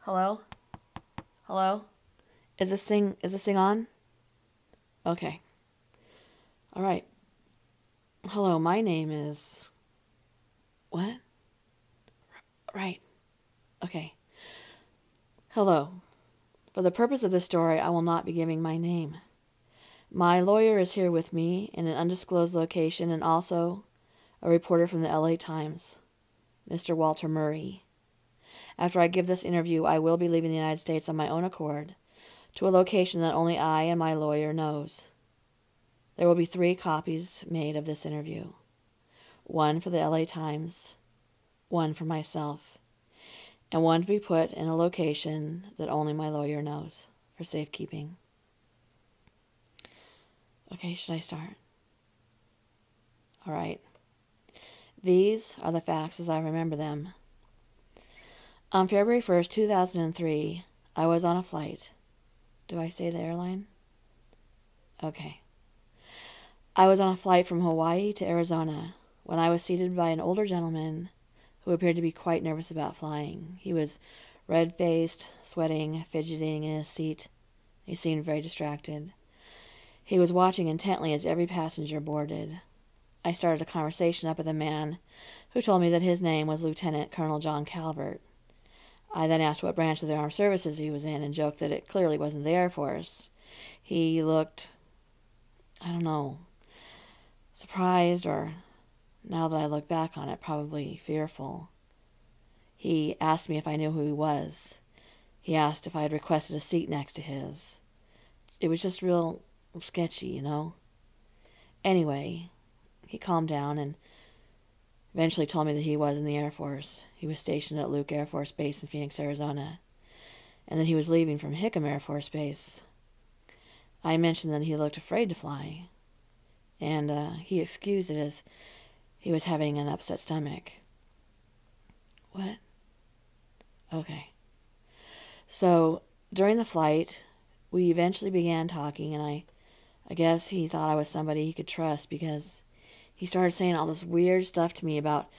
Hello? Hello? Is this thing on? Okay. All right. Hello, my name is what? Right. Okay. Hello. For the purpose of this story, I will not be giving my name. My lawyer is here with me in an undisclosed location and also a reporter from the LA Times, Mr. Walter Murray. After I give this interview, I will be leaving the United States on my own accord to a location that only I and my lawyer knows. There will be 3 copies made of this interview. 1 for the LA Times, 1 for myself, and 1 to be put in a location that only my lawyer knows for safekeeping. Okay, should I start? All right. These are the facts as I remember them. On February 1st, 2003, I was on a flight. Do I say the airline? Okay. I was on a flight from Hawaii to Arizona when I was seated by an older gentleman who appeared to be quite nervous about flying. He was red-faced, sweating, fidgeting in his seat. He seemed very distracted. He was watching intently as every passenger boarded. I started a conversation up with a man who told me that his name was Lieutenant Colonel John Calvert. I then asked what branch of the armed services he was in and joked that it clearly wasn't the Air Force. He looked, I don't know, surprised, or, now that I look back on it, probably fearful. He asked me if I knew who he was. He asked if I had requested a seat next to his. It was just real sketchy, you know. Anyway, he calmed down and eventually told me that he was in the Air Force. He was stationed at Luke Air Force Base in Phoenix, Arizona, and that he was leaving from Hickam Air Force Base. I mentioned that he looked afraid to fly, and he excused it as he was having an upset stomach. What? Okay. So, during the flight, we eventually began talking, and I guess he thought I was somebody he could trust because he started saying all this weird stuff to me about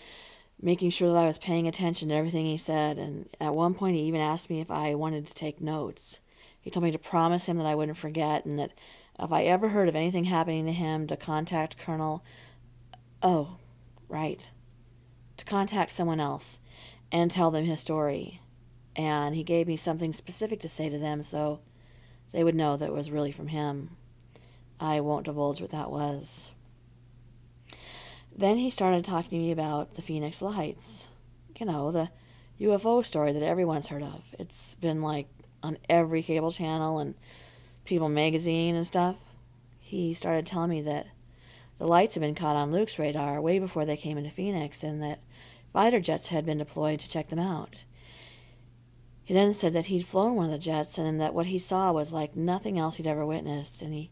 making sure that I was paying attention to everything he said, and at one point he even asked me if I wanted to take notes. He told me to promise him that I wouldn't forget, and that if I ever heard of anything happening to him, to contact Colonel... Oh, right. To contact someone else and tell them his story. And he gave me something specific to say to them so they would know that it was really from him. I won't divulge what that was. Then he started talking to me about the Phoenix Lights. You know, the UFO story that everyone's heard of. It's been like on every cable channel and People magazine and stuff. He started telling me that the lights had been caught on Luke's radar way before they came into Phoenix, and that fighter jets had been deployed to check them out. He then said that he'd flown one of the jets and that what he saw was like nothing else he'd ever witnessed, and he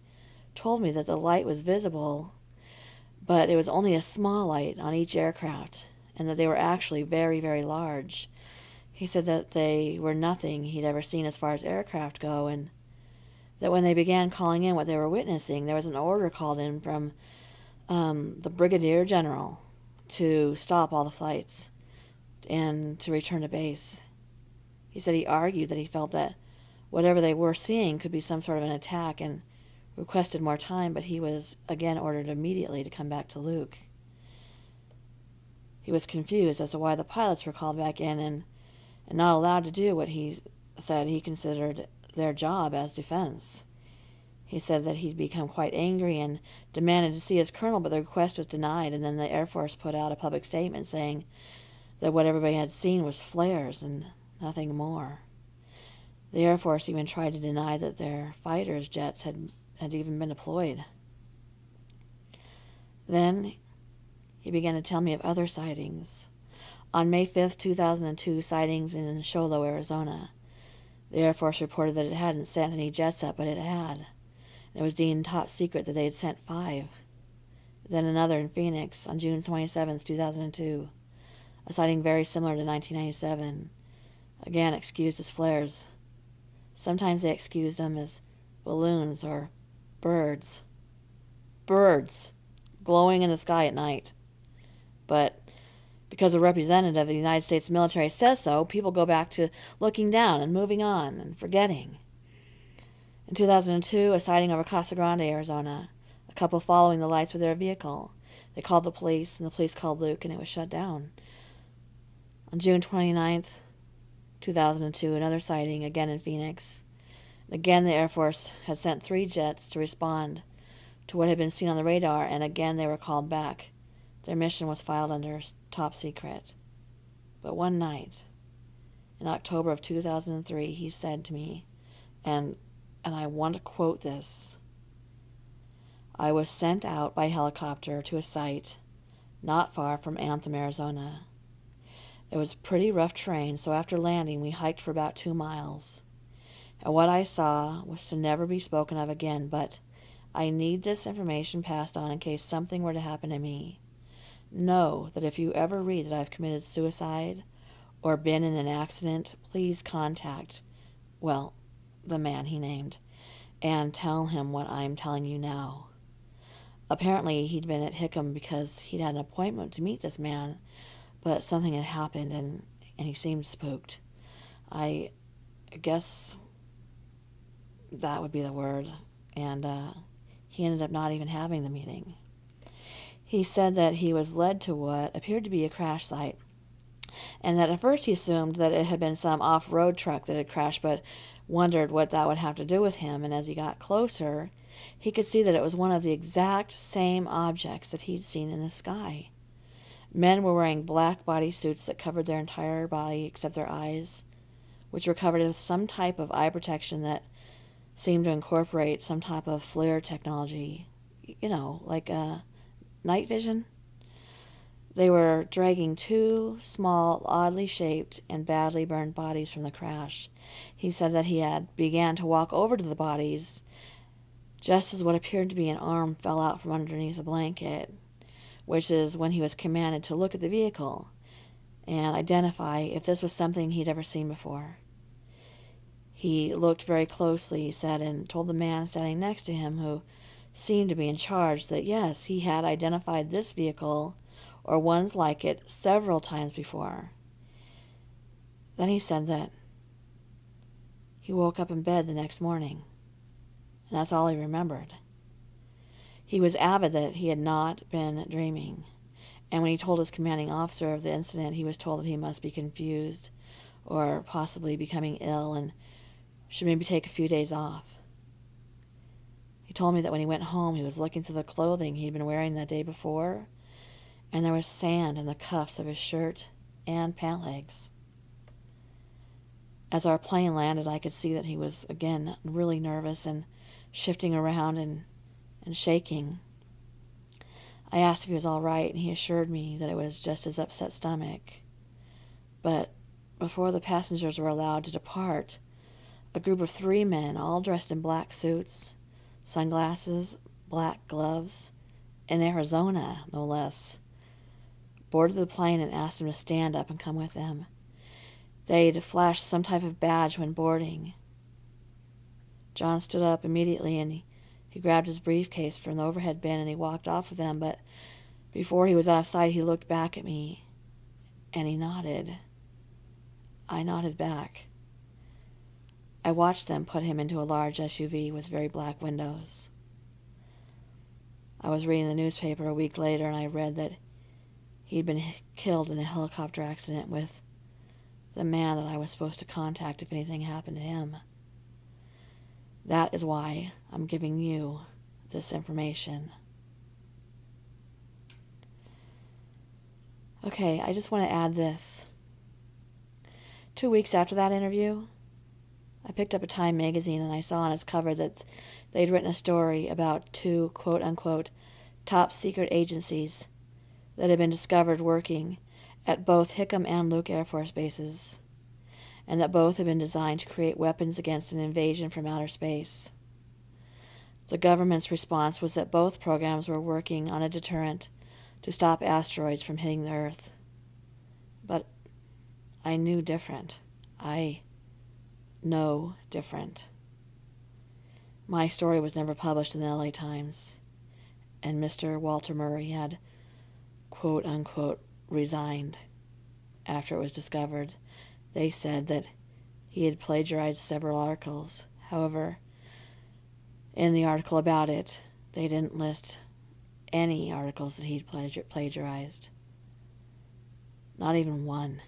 told me that the light was visible, but it was only a small light on each aircraft, and that they were actually very, very large. He said that they were nothing he'd ever seen as far as aircraft go, and that when they began calling in what they were witnessing, there was an order called in from the Brigadier General to stop all the flights and to return to base. He said he argued that he felt that whatever they were seeing could be some sort of an attack and requested more time, but he was again ordered immediately to come back to Luke. He was confused as to why the pilots were called back in and not allowed to do what he said he considered their job as defense. He said that he'd become quite angry and demanded to see his colonel, but the request was denied, and then the Air Force put out a public statement saying that what everybody had seen was flares and nothing more. The Air Force even tried to deny that their fighters' jets had even been deployed. Then he began to tell me of other sightings. On May 5th, 2002, sightings in Sholo, Arizona. The Air Force reported that it hadn't sent any jets up, but it had. It was deemed top secret that they had sent 5. Then another in Phoenix on June 27th, 2002. A sighting very similar to 1997. Again, excused as flares. Sometimes they excused them as balloons or birds. Birds glowing in the sky at night. But because a representative of the United States military says so, people go back to looking down and moving on and forgetting. In 2002, a sighting over Casa Grande, Arizona. A couple following the lights with their vehicle. They called the police, and the police called Luke, and it was shut down. On June 29th, 2002, another sighting, again in Phoenix. Again, the Air Force had sent 3 jets to respond to what had been seen on the radar, and again they were called back. Their mission was filed under top secret. But one night, in October of 2003, he said to me, and I want to quote this, "I was sent out by helicopter to a site not far from Anthem, Arizona. It was pretty rough terrain, so after landing we hiked for about 2 miles. And what I saw was to never be spoken of again, but I need this information passed on in case something were to happen to me. Know that if you ever read that I've committed suicide or been in an accident, please contact, well, the man he named, and tell him what I'm telling you now." Apparently he'd been at Hickam because he'd had an appointment to meet this man, but something had happened and he seemed spooked. I guess that would be the word. And he ended up not even having the meeting. He said that he was led to what appeared to be a crash site, and that at first he assumed that it had been some off-road truck that had crashed, but wondered what that would have to do with him. And as he got closer, he could see that it was one of the exact same objects that he'd seen in the sky. Men were wearing black bodysuits that covered their entire body except their eyes, which were covered with some type of eye protection that seemed to incorporate some type of FLIR technology, like night vision. They were dragging 2 small, oddly shaped and badly burned bodies from the crash. He said that he had began to walk over to the bodies just as what appeared to be an arm fell out from underneath a blanket, which is when he was commanded to look at the vehicle and identify if this was something he'd ever seen before. He looked very closely, he said, and told the man standing next to him, who seemed to be in charge, that yes, he had identified this vehicle or ones like it several times before. Then he said that he woke up in bed the next morning, and that's all he remembered. He was avid that he had not been dreaming, and when he told his commanding officer of the incident, he was told that he must be confused or possibly becoming ill and should maybe take a few days off. He told me that when he went home, he was looking through the clothing he'd been wearing the day before, and there was sand in the cuffs of his shirt and pant legs. As our plane landed, I could see that he was, again, really nervous and shifting around and shaking. I asked if he was all right, and he assured me that it was just his upset stomach. But before the passengers were allowed to depart, a group of 3 men, all dressed in black suits, sunglasses, black gloves, in Arizona, no less, boarded the plane and asked him to stand up and come with them. They'd flashed some type of badge when boarding. John stood up immediately and he grabbed his briefcase from the overhead bin and he walked off with them, but before he was out of sight, he looked back at me and he nodded. I nodded back. I watched them put him into a large SUV with very black windows. I was reading the newspaper a week later and I read that he'd been killed in a helicopter accident with the man that I was supposed to contact if anything happened to him. That is why I'm giving you this information. Okay, I just want to add this. 2 weeks after that interview, I picked up a Time magazine and I saw on its cover that they'd written a story about 2 quote-unquote top secret agencies that had been discovered working at both Hickam and Luke Air Force bases, and that both had been designed to create weapons against an invasion from outer space. The government's response was that both programs were working on a deterrent to stop asteroids from hitting the Earth. But I knew different. I know different. My story was never published in the LA Times, and Mr. Walter Murray had, quote-unquote, resigned. after it was discovered. They said that he had plagiarized several articles. However, in the article about it, they didn't list any articles that he'd plagiarized. Not even one.